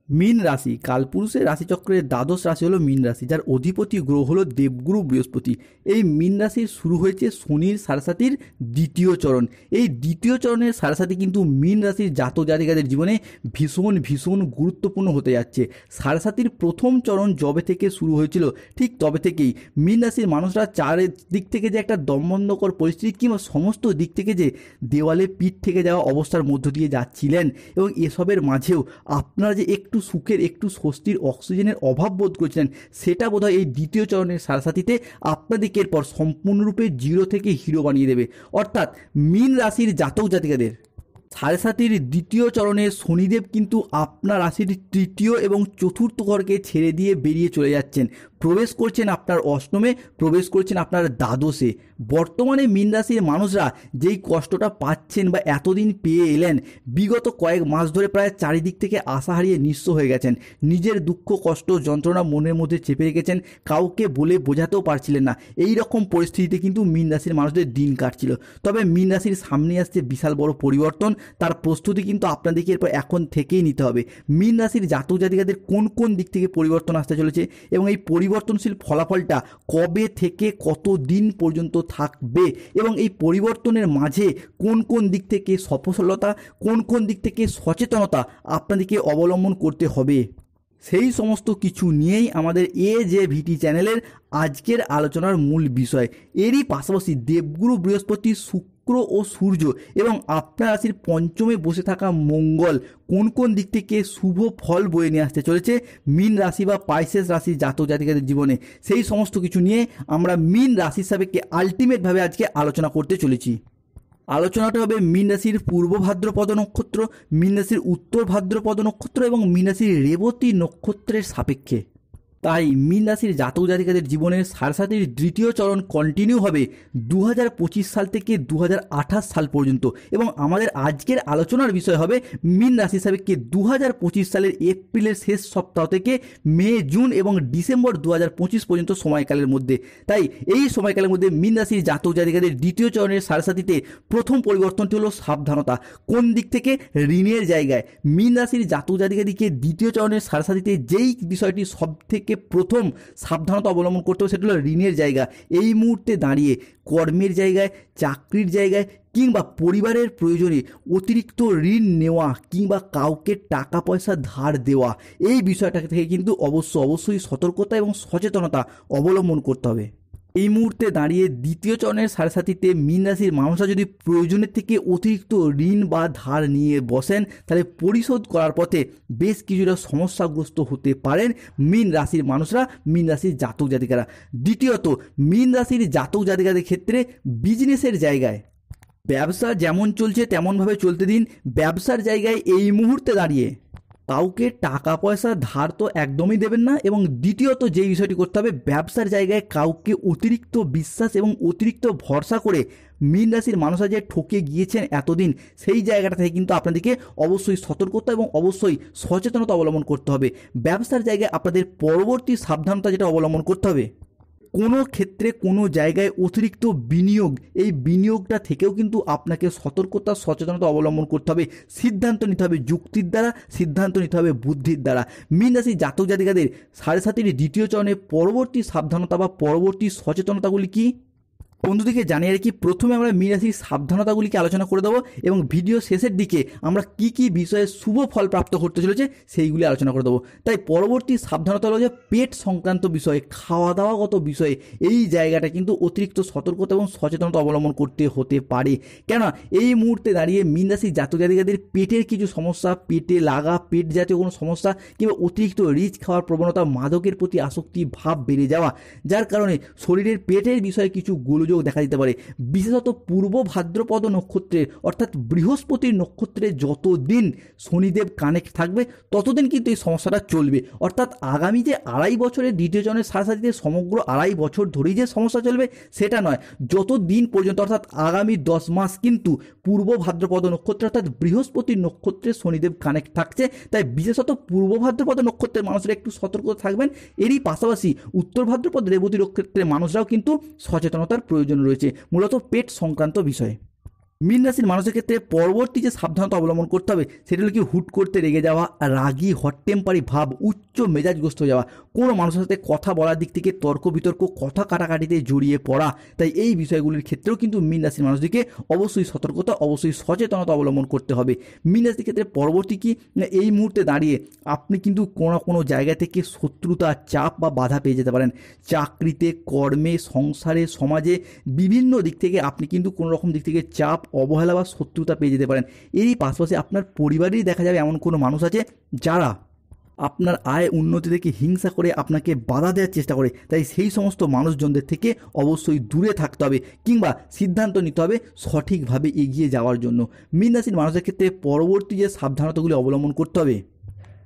মীন রাশি কালপুরুষের রাশিচক্রের দ্বাদশ রাশি হলো মীন রাশি, যার অধিপতি গ্রহ হলো দেবগুরু বৃহস্পতি। এই মীন রাশির শুরু হয়েছে শনির সাড়েসাতির দ্বিতীয় চরণ। এই দ্বিতীয় চরণের সাড়েসাতি কিন্তু মীন রাশির জাতক জাতিকাদের জীবনে ভীষণ ভীষণ গুরুত্বপূর্ণ হতে যাচ্ছে। সাড়েসাতির প্রথম চরণ যবে থেকে শুরু হয়েছিল ঠিক তবে থেকেই মীন রাশির মানুষরা চারিদিক থেকে যে একটা দমবন্ধকর পরিস্থিতি কিংবা সমস্ত দিক থেকে যে দেওয়ালে পিঠ থেকে যাওয়া অবস্থার মধ্য দিয়ে যাচ্ছিলেন, এবং এসবের মাঝেও আপনারা যে একটু সুখের একটু স্বস্তির অক্সিজেনের অভাব বোধ করছিলেন, সেটা বোধহয় এই দ্বিতীয় চরণের সাড়েসাতিতে আপনাদেরকে এরপর সম্পূর্ণরূপে জিরো থেকে হিরো বানিয়ে দেবে। অর্থাৎ মীন রাশির জাতক জাতিকাদের সাড়েসাতির দ্বিতীয় চরণে শনিদেব কিন্তু আপনার রাশির তৃতীয় এবং চতুর্থ ঘরকে ছেড়ে দিয়ে বেরিয়ে চলে যাচ্ছেন, প্রবেশ করছেন আপনার অষ্টমে, প্রবেশ করছেন আপনার দ্বাদশে। বর্তমানে মীন রাশির মানুষরা যেই কষ্টটা পাচ্ছেন বা এতদিন পেয়ে এলেন, বিগত কয়েক মাস ধরে প্রায় চারিদিক থেকে আশা হারিয়ে নিঃস্ব হয়ে গেছেন, নিজের দুঃখ কষ্ট যন্ত্রণা মনের মধ্যে চেপে রেখেছেন, কাউকে বলে বোঝাতেও পারছিলেন না। এই রকম পরিস্থিতিতে কিন্তু মীন রাশির মানুষদের দিন কাটছিল। তবে মীন রাশির সামনে আসছে বিশাল বড় পরিবর্তন, তার প্রস্তুতি কিন্তু আপনাদেরকে এরপর এখন থেকেই নিতে হবে। মীন রাশির জাতক জাতিকাদের কোন কোন দিক থেকে পরিবর্তন আসতে চলেছে এবং এই পরিবর্তনশীল ফলাফলটা কবে থেকে কত দিন পর্যন্ত থাকবে, এবং এই পরিবর্তনের মাঝে কোন কোন দিক থেকে সফলতা, কোন কোন দিক থেকে সচেতনতা আপনাদেরকে অবলম্বন করতে হবে, সেই সমস্ত কিছু নিয়েই আমাদের AJVT চ্যানেলের আজকের আলোচনার মূল বিষয়। এরই পাশাপাশি দেবগুরু বৃহস্পতি, শুক্র ও সূর্য এবং আপনার রাশির পঞ্চমে বসে থাকা মঙ্গল কোন কোন দিক থেকে শুভ ফল বয়ে নিয়ে আসতে চলেছে মীন রাশি বা পাইসেস রাশির জাতক জাতিকাদের জীবনে, সেই সমস্ত কিছু নিয়ে আমরা মীন রাশির সাপেক্ষে আলটিমেটভাবে আজকে আলোচনা করতে চলেছি। আলোচনাটা হবে মীন রাশির পূর্ব ভাদ্রপদ নক্ষত্র, মীন রাশির উত্তর ভাদ্রপদ নক্ষত্র এবং মীন রাশির রেবতী নক্ষত্রের সাপেক্ষে। তাই মীন রাশির জাতক জাতিকাদের জীবনের সাড়েসাতির দ্বিতীয় চরণ কন্টিনিউ হবে 2025 সাল থেকে 2028 সাল পর্যন্ত, এবং আমাদের আজকের আলোচনার বিষয় হবে মীন রাশি সাপেক্ষে 2025 সালের এপ্রিলের শেষ সপ্তাহ থেকে মে, জুন এবং ডিসেম্বর 2025 পর্যন্ত সময়কালের মধ্যে। তাই এই সময়কালের মধ্যে মীন রাশির জাতক জাতিকাদের দ্বিতীয় চরণের সাড়েসাতিতে প্রথম পরিবর্তনটি হলো সাবধানতা। কোন দিক থেকে? ঋণের জায়গায়। মীন রাশির জাতক জাতিকাদেরকে দ্বিতীয় চরণের সাড়েসাতিতে যেই বিষয়টি সব থেকে প্রথম সাবধানতা অবলম্বন করতে হবে সেটা হলো ঋণের জায়গা। এই মুহূর্তে দাঁড়িয়ে কর্মের জায়গায়, চাকরির জায়গায় কিংবা পরিবারের প্রয়োজনে অতিরিক্ত ঋণ নেওয়া কিংবা কাউকে টাকা পয়সা ধার দেওয়া, এই বিষয়টা থেকে কিন্তু অবশ্যই সতর্কতা এবং সচেতনতা অবলম্বন করতে হবে। এই মুহূর্তে দাঁড়িয়ে দ্বিতীয় চরণের সাড়েসাতিতে মীন রাশির মানুষরা যদি প্রয়োজনের থেকে অতিরিক্ত ঋণ বা ধার নিয়ে বসেন, তাহলে পরিশোধ করার পথে বেশ কিছুটা সমস্যাগ্রস্ত হতে পারেন মীন রাশির মানুষরা, মীন রাশির জাতক জাতিকারা। দ্বিতীয়ত, মীন রাশির জাতক জাতিকাদের ক্ষেত্রে বিজনেসের জায়গায় ব্যবসা যেমন চলছে তেমনভাবে চলতে দিন। ব্যবসার জায়গায় এই মুহূর্তে দাঁড়িয়ে কাউকে টাকা পয়সা ধার তো একদমই দেবেন না, এবং দ্বিতীয়ত যে বিষয়টি করতে হবে, ব্যবসার জায়গায় কাউকে অতিরিক্ত বিশ্বাস এবং অতিরিক্ত ভরসা করে মীন রাশির মানুষরা যে ঠকে গিয়েছেন এতদিন, সেই জায়গাটা থেকে কিন্তু আপনাদেরকে অবশ্যই সতর্কতা এবং অবশ্যই সচেতনতা অবলম্বন করতে হবে। ব্যবসার জায়গায় আপনাদের পরবর্তী সাবধানতা যেটা অবলম্বন করতে হবে, কোনো ক্ষেত্রে কোনো জায়গায় অতিরিক্ত বিনিয়োগ, এই বিনিয়োগটা থেকেও কিন্তু আপনাকে সতর্কতা সচেতনতা অবলম্বন করতে হবে। সিদ্ধান্ত নিতে হবে যুক্তির দ্বারা, সিদ্ধান্ত নিতে হবে বুদ্ধির দ্বারা। মীন রাশির জাতক জাতিকাদের সাড়েসাতির দ্বিতীয় চরণে পরবর্তী সাবধানতা বা পরবর্তী সচেতনতাগুলি কি বন্ধুদিকে জানিয়ে রাখি। প্রথমে আমরা মীন রাশির সাবধানতাগুলিকে আলোচনা করে দেবো এবং ভিডিও শেষের দিকে আমরা কি কি বিষয়ে শুভ ফল প্রাপ্ত করতে চলেছে সেইগুলি আলোচনা করে দেবো। তাই পরবর্তী সাবধানতা হলো যে পেট সংক্রান্ত বিষয়ে, খাওয়া দাওয়াগত বিষয়ে এই জায়গাটা কিন্তু অতিরিক্ত সতর্কতা এবং সচেতনতা অবলম্বন করতে হতে পারে। কেন এই মুহূর্তে দাঁড়িয়ে মীন রাশির জাতক জাতিকাদের পেটের কিছু সমস্যা, পেটে লাগা, পেট জাতীয় কোনো সমস্যা কিংবা অতিরিক্ত রিচ খাওয়ার প্রবণতা, মাদকের প্রতি আসক্তি ভাব বেড়ে যাওয়া, যার কারণে শরীরের পেটের বিষয়ে কিছু গোলযোগ দেখা দিতে পারে। বিশেষত পূর্ব ভাদ্রপদ নক্ষত্রের অর্থাৎ বৃহস্পতির নক্ষত্রে যতদিন শনিদেব কানেক্ট থাকবে ততদিন কিন্তু এই সমস্যাটা চলবে। অর্থাৎ আগামী যে 2.5 বছরের দ্বিতীয় চরণের সাথে সমগ্র 2.5 বছর ধরেই যে সমস্যা চলবে সেটা নয়, যতদিন পর্যন্ত অর্থাৎ আগামী 10 মাস কিন্তু পূর্ব ভাদ্রপদ নক্ষত্রে অর্থাৎ বৃহস্পতির নক্ষত্রে শনিদেব কানেক্ট থাকছে। তাই বিশেষত পূর্ব ভাদ্রপদ নক্ষত্রের মানুষরা একটু সতর্ক থাকবেন। এরই পাশাপাশি উত্তর ভাদ্রপদ রেবতী নক্ষত্রের মানুষরাও কিন্তু সচেতনতার প্রয়োজন রয়েছে, মূলত পেট সংক্রান্ত বিষয়ে। মীন রাশির মানুষের ক্ষেত্রে পরবর্তী যে সাবধানতা অবলম্বন করতে হবে সেটা হলো কি হুট করতে রেগে যাওয়া, রাগী, হট টেম্পারি ভাব, উচ্চ মেজাজগ্রস্ত হয়ে যাওয়া, কোনো মানুষের সাথে কথা বলার দিক থেকে তর্ক বিতর্ক, কথা কাটাকাটিতে জড়িয়ে পড়া। তাই এই বিষয়গুলির ক্ষেত্রেও কিন্তু মীন রাশির মানুষদেরকে অবশ্যই সতর্কতা, অবশ্যই সচেতনতা অবলম্বন করতে হবে। মীন রাশির ক্ষেত্রে পরবর্তী কি না, এই মুহূর্তে দাঁড়িয়ে আপনি কিন্তু কোনো জায়গা থেকে শত্রুতা, চাপ বা বাধা পেয়ে যেতে পারেন। চাকরিতে, কর্মে, সংসারে, সমাজে বিভিন্ন দিক থেকে আপনি কিন্তু কোনো রকম দিক থেকে চাপ, অবহেলা বা শত্রুতা পেয়ে যেতে পারেন। এরই পাশাপাশি আপনার পরিবারেই দেখা যাবে এমন কোনো মানুষ আছে যারা আপনার আয় উন্নতি থেকে হিংসা করে আপনাকে বাধা দেওয়ার চেষ্টা করে। তাই সেই সমস্ত মানুষজনদের থেকে অবশ্যই দূরে থাকতে হবে কিংবা সিদ্ধান্ত নিতে হবে সঠিকভাবে এগিয়ে যাওয়ার জন্য। মীন রাশির মানুষের ক্ষেত্রে পরবর্তী যে সাবধানতাগুলি অবলম্বন করতে হবে,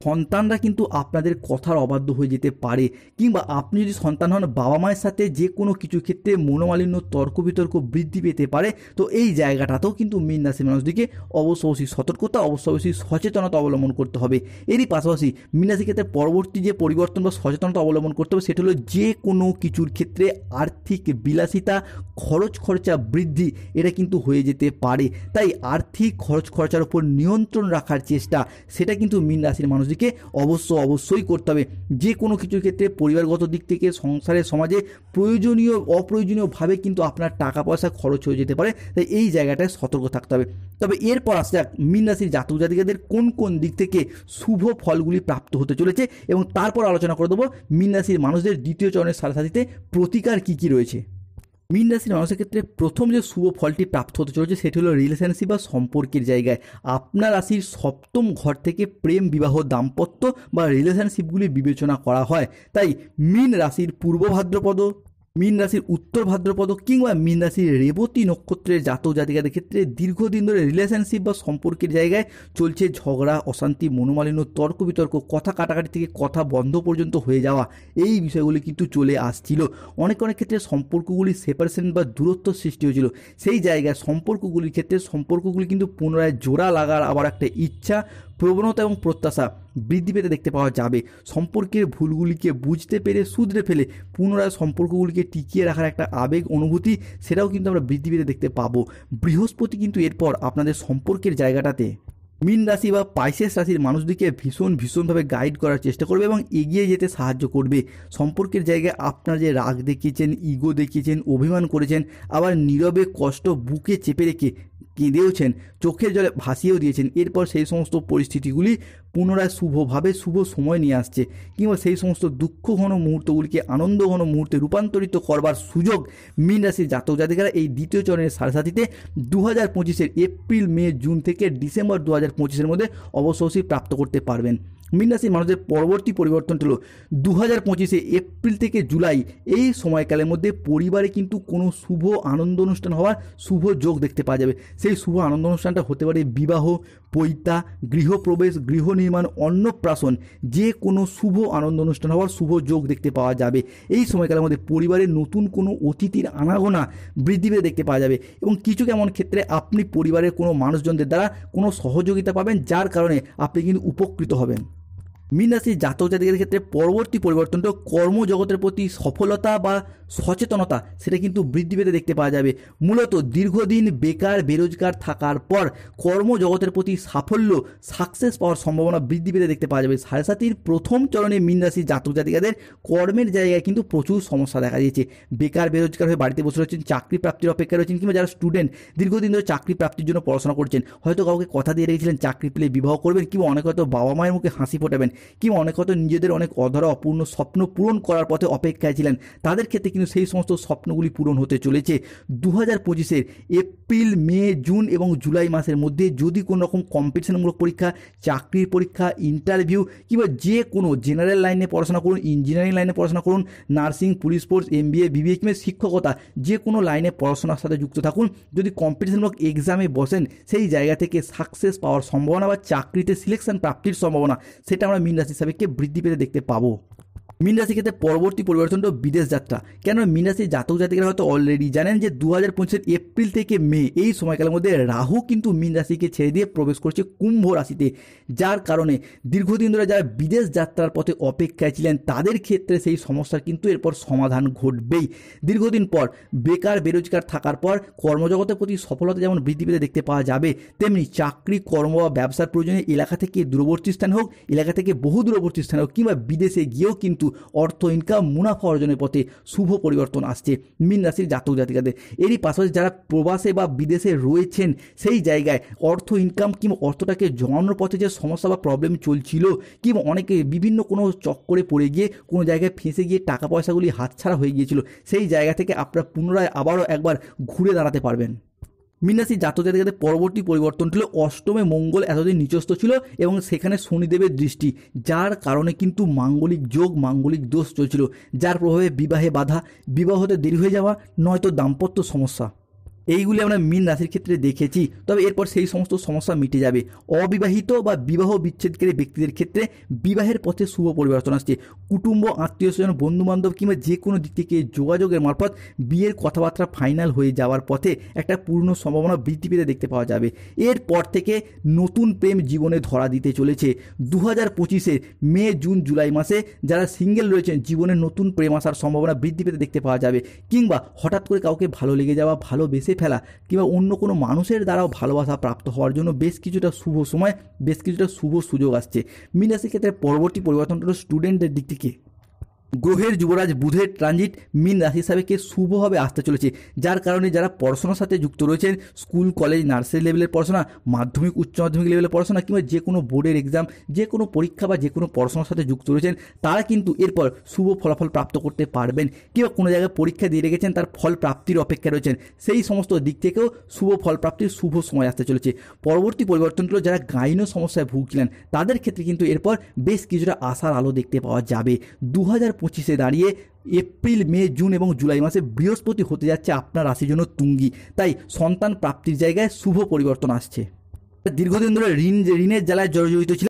সন্তানরা কিন্তু আপনাদের কথার অবাধ্য হয়ে যেতে পারে কিংবা আপনি যদি সন্তান হন, বাবা মায়ের সাথে যে কোনো কিছু ক্ষেত্রে মনোমালিন্য, তর্ক বিতর্ক বৃদ্ধি পেতে পারে। তো এই জায়গাটাতেও কিন্তু মীন রাশির মানুষদেরকে অবশ্যই সতর্কতা, অবশ্যই সচেতনতা অবলম্বন করতে হবে। এরই পাশাপাশি মীন রাশির ক্ষেত্রে পরবর্তী যে পরিবর্তন বা সচেতনতা অবলম্বন করতে হবে সেটা হলো যে কোনো কিছুর ক্ষেত্রে আর্থিক বিলাসিতা, খরচা বৃদ্ধি এটা কিন্তু হয়ে যেতে পারে। তাই আর্থিক খরচার উপর নিয়ন্ত্রণ রাখার চেষ্টা সেটা কিন্তু মীন রাশির মানুষ অবশ্যই করতে হবে। যে কোনো কিছুর ক্ষেত্রে পরিবারগত দিক থেকে, সংসারে, সমাজে অপ্রয়োজনীয়ভাবে কিন্তু আপনার টাকা পয়সা খরচ হয়ে যেতে পারে। তাই এই জায়গাটায় সতর্ক থাকতে হবে। তবে এরপর আসা যাক মীন রাশির জাতক জাতিকাদের কোন কোন দিক থেকে শুভ ফলগুলি প্রাপ্ত হতে চলেছে এবং তারপর আলোচনা করে দেবো মীন রাশির মানুষদের দ্বিতীয় চরণের সাথে প্রতিকার কী রয়েছে। মীন রাশির মানুষের ক্ষেত্রে প্রথম যে শুভ ফলটি প্রাপ্ত হতে চলেছে সেটি হলো রিলেশনশিপ বা সম্পর্কের জায়গায় আপনার রাশির সপ্তম ঘর থেকে প্রেম, বিবাহ, দাম্পত্য বা রিলেশনশিপগুলি বিবেচনা করা হয়। তাই মীন রাশির পূর্ব ভাদ্রপদ, মীন রাশির উত্তর ভাদ্রপদ কিংবা মীন রাশির রেবতী নক্ষত্রের জাতক জাতিকাদের ক্ষেত্রে দীর্ঘদিন ধরে রিলেশনশিপ বা সম্পর্কের জায়গায় চলছে ঝগড়া, অশান্তি, মনোমালিন্য, তর্ক বিতর্ক, কথা কাটাকাটি থেকে কথা বন্ধ পর্যন্ত হয়ে যাওয়া, এই বিষয়গুলি কিন্তু চলে আসছিল। অনেক ক্ষেত্রে সম্পর্কগুলি সেপারেশন বা দূরত্ব সৃষ্টি হয়েছিল। সেই জায়গায় সম্পর্কগুলির ক্ষেত্রে সম্পর্কগুলি কিন্তু পুনরায় জোড়া লাগার আবার একটা ইচ্ছা, প্রবণতা এবং প্রত্যাশা বৃদ্ধি পেতে দেখতে পাওয়া যাবে। সম্পর্কের ভুলগুলিকে বুঝতে পেরে শুধরে ফেলে পুনরায় সম্পর্কগুলিকে টিকিয়ে রাখার একটা আবেগ, অনুভূতি সেটাও কিন্তু আমরা বৃদ্ধি পেতে দেখতে পাবো। বৃহস্পতি কিন্তু এরপর আপনাদের সম্পর্কের জায়গাটাতে মীন রাশি বা পাইসেস রাশির মানুষদেরকে ভীষণভাবে গাইড করার চেষ্টা করবে এবং এগিয়ে যেতে সাহায্য করবে। সম্পর্কের জায়গায় আপনারা যে রাগ দেখিয়েছেন, ইগো দেখিয়েছেন, অভিমান করেছেন, আবার নীরবে কষ্ট বুকে চেপে রেখে কেঁদেওছেন, চোখের জলে ভাসিয়েও দিয়েছেন, এরপর সেই সমস্ত পরিস্থিতিগুলি পুনরায় শুভভাবে শুভ সময় নিয়ে আসছে কিংবা সেই সমস্ত দুঃখঘন মুহূর্তগুলিকে আনন্দঘন মুহূর্তে রূপান্তরিত করবার সুযোগ মীন রাশির জাতক জাতিকারা এই দ্বিতীয় চরণের সাথে 2025-এর এপ্রিল, মে, জুন থেকে ডিসেম্বর 2025-এর মধ্যে অবশ্যই প্রাপ্ত করতে পারবেন। মীন রাশির মানুষদের পরবর্তী পরিবর্তনটি হলো 2025-এ এপ্রিল থেকে জুলাই এই সময়কালের মধ্যে পরিবারে কিন্তু কোনো শুভ আনন্দ অনুষ্ঠান হওয়ার শুভ যোগ দেখতে পাওয়া যাবে। সেই শুভ আনন্দ অনুষ্ঠানটা হতে পারে বিবাহ, পৈতা, গৃহপ্রবেশ, গৃহ নির্মাণ, অন্নপ্রাশন, যে কোনো শুভ আনন্দ অনুষ্ঠান হওয়ার শুভ যোগ দেখতে পাওয়া যাবে। এই সময়কালের মধ্যে পরিবারে নতুন কোনো অতিথির আনাগোনা বৃদ্ধি পেতে দেখতে পাওয়া যাবে এবং কিছু কেমন ক্ষেত্রে আপনি পরিবারের কোনো মানুষজনদের দ্বারা কোনো সহযোগিতা পাবেন, যার কারণে আপনি কিন্তু উপকৃত হবেন। মীন রাশির জাতক জাতিকাদের ক্ষেত্রে পরবর্তী পরিবর্তনটা কর্মজগতের প্রতি সফলতা বা সচেতনতা সেটা কিন্তু বৃদ্ধি পেতে দেখতে পাওয়া যাবে। মূলত দীর্ঘদিন বেকার বেরোজগার থাকার পর কর্মজগতের প্রতি সাফল্য, সাকসেস পাওয়ার সম্ভাবনা বৃদ্ধি পেতে দেখতে পাওয়া যাবে। সাড়ে সাতির প্রথম চরণে মীন রাশির জাতক জাতিকাদের কর্মের জায়গায় কিন্তু প্রচুর সমস্যা দেখা দিয়েছে। বেকার বেরোজগার হয়ে বাড়িতে বসে রয়েছেন, চাকরি প্রাপ্তির অপেক্ষা রয়েছেন কিংবা যারা স্টুডেন্ট দীর্ঘদিন ধরে চাকরি প্রাপ্তির জন্য পড়াশোনা করছেন, হয়তো কাউকে কথা দিয়ে রেখেছিলেন চাকরি পেলে বিবাহ করবেন কিংবা অনেক হয়তো বাবা মায়ের মুখে হাসি ফোটাবেন কিংবা অনেক হয়তো নিজেদের অনেক অধরা অপূর্ণ স্বপ্ন পূরণ করার পথে অপেক্ষায় ছিলেন, তাদের ক্ষেত্রে কিন্তু সেই সমস্ত স্বপ্নগুলি পূরণ হতে চলেছে। 2025-এর এপ্রিল, মে, জুন এবং জুলাই মাসের মধ্যে যদি কোনো রকম কম্পিটিশনমূলক পরীক্ষা, চাকরির পরীক্ষা, ইন্টারভিউ কিংবা যে কোনো জেনারেল লাইনে পড়াশোনা করুন, ইঞ্জিনিয়ারিং লাইনে পড়াশোনা করুন, nursing, police force, MBA, BBA কিংবা শিক্ষকতা, যে কোনো লাইনে পড়াশোনার সাথে যুক্ত থাকুন, যদি কম্পিটিশনমূলক এক্সামে বসেন সেই জায়গা থেকে সাকসেস পাওয়ার সম্ভাবনা বা চাকরিতে সিলেকশন প্রাপ্তির সম্ভাবনা সেটা আমরা মীন রাশি হিসাবে বৃদ্ধি পেতে দেখতে পাবো। মীন রাশির ক্ষেত্রে পরবর্তী পরিবর্তনটা বিদেশ যাত্রা। কেন মীন রাশির জাতক জাতিকারা হয়তো অলরেডি জানেন যে 2025 এপ্রিল থেকে মে এই সময়কালের মধ্যে রাহু কিন্তু মীন রাশিকে ছেড়ে দিয়ে প্রবেশ করছে কুম্ভ রাশিতে, যার কারণে দীর্ঘদিন ধরে যারা বিদেশ যাত্রার পথে অপেক্ষায় ছিলেন তাদের ক্ষেত্রে সেই সমস্যার কিন্তু এরপর সমাধান ঘটবেই। দীর্ঘদিন পর বেকার বেরোজগার থাকার পর কর্মজগতের প্রতি সফলতা যেমন বৃদ্ধি পেতে দেখতে পাওয়া যাবে, তেমনি চাকরি কর্ম বা ব্যবসার প্রয়োজনে এলাকা থেকে দূরবর্তী স্থান হোক, এলাকা থেকে বহু দূরবর্তী স্থান হোক, কিংবা বিদেশে গিয়েও কিন্তু অর্থ ইনকাম মুনাফা অর্জনের পথে শুভ পরিবর্তন আসছে মীন রাশির জাতক জাতিকাদের। এরই পাশাপাশি যারা প্রবাসে বা বিদেশে রয়েছেন সেই জায়গায় অর্থ ইনকাম কিংবা অর্থটাকে জমানোর পথে যে সমস্যা বা প্রবলেম চলছিল, কিংবা অনেকে বিভিন্ন কোনো চক্করে পড়ে গিয়ে কোনো জায়গায় ফেঁসে গিয়ে টাকা পয়সাগুলি হাতছাড়া হয়ে গিয়েছিল, সেই জায়গা থেকে আপনারা পুনরায় আবারও একবার ঘুরে দাঁড়াতে পারবেন। মীন রাশির জাতক জাতিকাদের পরবর্তী পরিবর্তন ছিল অষ্টমে মঙ্গল এতদিন নিচস্থ ছিল এবং সেখানে শনিদেবের দৃষ্টি, যার কারণে কিন্তু মাঙ্গলিক যোগ মাঙ্গলিক দোষ চলছিল, যার প্রভাবে বিবাহে বাধা, বিবাহ হতে দেরি হয়ে যাওয়া, নয়তো দাম্পত্য সমস্যা, এইগুলি আমরা মীন রাশির ক্ষেত্রে দেখেছি। তবে এরপর সেই সমস্ত সমস্যা মিটে যাবে। অবিবাহিত বা বিবাহ বিচ্ছেদকারী ব্যক্তিদের ক্ষেত্রে বিবাহের পথে শুভ পরিবর্তন আসছে। কুটুম্ব আত্মীয় স্বজন বন্ধুবান্ধব কিংবা যে কোনো দিক থেকে যোগাযোগের মারফত বিয়ের কথাবার্তা ফাইনাল হয়ে যাওয়ার পথে একটা পূর্ণ সম্ভাবনা বৃদ্ধি পেতে দেখতে পাওয়া যাবে। এরপর থেকে নতুন প্রেম জীবনে ধরা দিতে চলেছে। 2025 মে জুন জুলাই মাসে যারা সিঙ্গেল রয়েছেন জীবনে নতুন প্রেম আসার সম্ভাবনা বৃদ্ধি পেতে দেখতে পাওয়া যাবে, কিংবা হঠাৎ করে কাউকে ভালো লেগে যাওয়া, ভালোবেসে ফেলা, কিংবা অন্য কোনো মানুষের দ্বারাও ভালোবাসা প্রাপ্ত হওয়ার জন্য বেশ কিছুটা শুভ সময়, বেশ কিছুটা শুভ সুযোগ আসছে। মীন রাশির ক্ষেত্রে পরবর্তী পরিবর্তনটা স্টুডেন্টদের দিক থেকে গ্রহের যুবরাজ বুধের ট্রানজিট মীন রাশি হিসাবে শুভভাবে আসতে চলেছে, যার কারণে যারা পড়াশোনার সাথে যুক্ত রয়েছেন, স্কুল কলেজ নার্সারি লেভেলের পড়াশোনা, মাধ্যমিক উচ্চ মাধ্যমিক লেভেলের পড়াশোনা, কিংবা যে কোনো বোর্ডের এক্সাম, যে কোনো পরীক্ষা বা যে কোনো পড়াশোনার সাথে যুক্ত রয়েছেন, তারা কিন্তু এরপর শুভ ফলাফল প্রাপ্ত করতে পারবেন, কিংবা কোনো জায়গায় পরীক্ষা দিয়ে রেখেছেন তার ফল প্রাপ্তির অপেক্ষায় রয়েছেন, সেই সমস্ত দিক থেকেও শুভ ফল প্রাপ্তির শুভ সময় আসতে চলেছে। পরবর্তী পরিবর্তনগুলো যারা গাইনো সমস্যায় ভুগছিলেন তাদের ক্ষেত্রে কিন্তু এরপর বেশ কিছুটা আশার আলো দেখতে পাওয়া যাবে। 2025 দাঁড়িয়ে এপ্রিল মে জুন এবং জুলাই মাসে বৃহস্পতি হতে যাচ্ছে আপনার রাশির জন্য তুঙ্গি, তাই সন্তান প্রাপ্তির জায়গায় শুভ পরিবর্তন আসছে। দীর্ঘদিন ধরে ঋণের জ্বালায় জর্জরিত ছিল